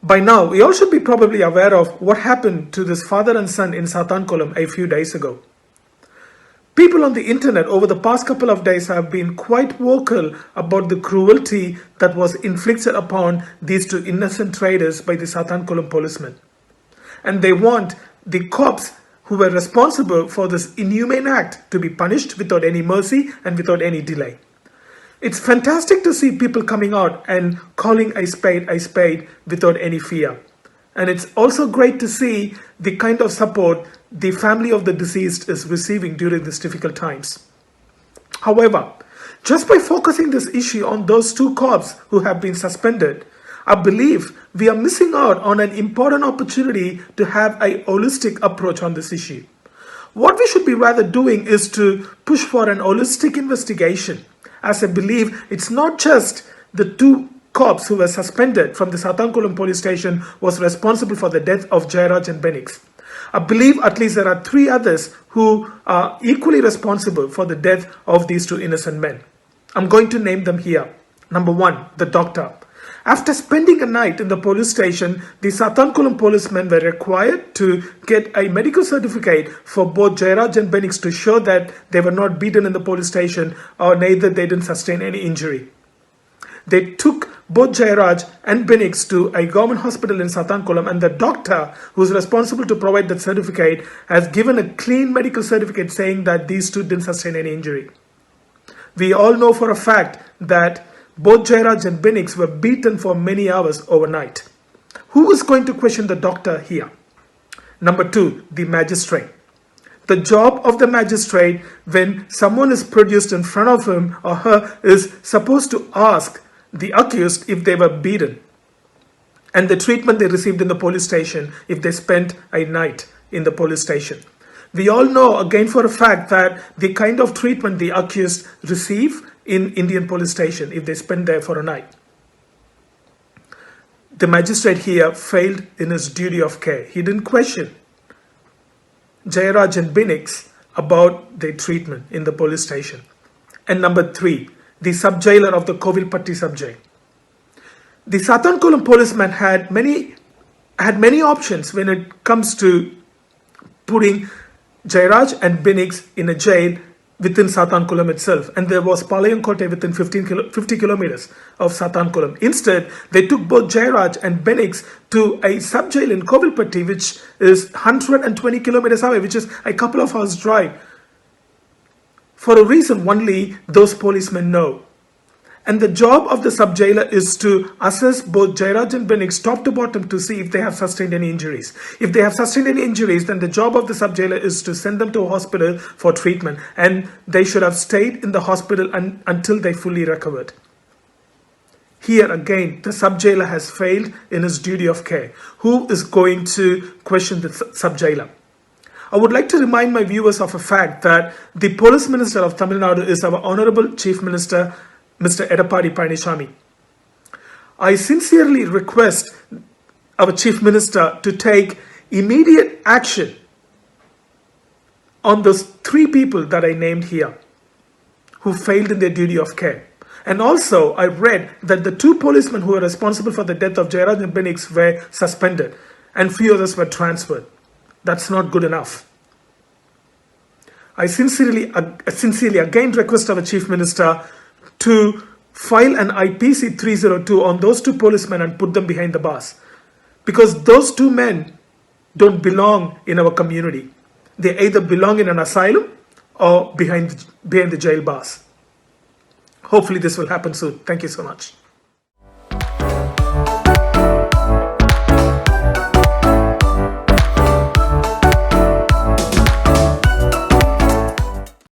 By now, we all should be probably aware of what happened to this father and son in Sathankulam a few days ago. People on the internet over the past couple of days have been quite vocal about the cruelty that was inflicted upon these two innocent traders by the Sathankulam policemen. And they want the cops who were responsible for this inhumane act to be punished without any mercy and without any delay. It's fantastic to see people coming out and calling a spade without any fear. And it's also great to see the kind of support the family of the deceased is receiving during these difficult times. However, just by focusing this issue on those two cops who have been suspended, I believe we are missing out on an important opportunity to have a holistic approach on this issue. What we should be rather doing is to push for an holistic investigation, as I believe it's not just the two cops who were suspended from the Sathankulam police station was responsible for the death of Jairaj and Benix. I believe at least there are three others who are equally responsible for the death of these two innocent men. I'm going to name them here. Number one, the doctor. After spending a night in the police station, the Sathankulam policemen were required to get a medical certificate for both Jairaj and Benix to show that they were not beaten in the police station or neither they didn't sustain any injury. They took both Jairaj and Benix to a government hospital in Sathankulam, and the doctor who is responsible to provide that certificate has given a clean medical certificate saying that these two didn't sustain any injury. We all know for a fact that both Jairaj and Benix were beaten for many hours overnight. Who is going to question the doctor here? Number two, the magistrate. The job of the magistrate when someone is produced in front of him or her is supposed to ask the accused if they were beaten and the treatment they received in the police station if they spent a night in the police station. We all know again for a fact that the kind of treatment the accused receive in Indian police station if they spend there for a night. The magistrate here failed in his duty of care. He didn't question Jairaj and Benix about their treatment in the police station. And number three, the sub-jailer of the Kovilpatti sub-jail. The Sathankulam policeman had many options when it comes to putting Jairaj and Benix in a jail within Sathankulam itself, and there was Palayankote within 50 kilometers of Sathankulam. Instead, they took both Jairaj and Benix to a sub-jail in Kovilpatti, which is 120 kilometers away, which is a couple of hours drive. For a reason only those policemen know. And the job of the sub-jailer is to assess both Jairaj and Benix top to bottom to see if they have sustained any injuries. If they have sustained any injuries, then the job of the sub-jailer is to send them to a hospital for treatment. And they should have stayed in the hospital until they fully recovered. Here again, the sub-jailer has failed in his duty of care. Who is going to question the sub-jailer? I would like to remind my viewers of a fact that the Police Minister of Tamil Nadu is our Honorable Chief Minister, Mr. Edappadi Palaniswamy. I sincerely request our Chief Minister to take immediate action on those three people that I named here who failed in their duty of care. And also, I read that the two policemen who were responsible for the death of Jairaj and Benix were suspended and few others were transferred. That's not good enough. I sincerely again request our Chief Minister to file an IPC 302 on those two policemen and put them behind the bars. Because those two men don't belong in our community. They either belong in an asylum or behind the jail bars. Hopefully this will happen soon. Thank you so much.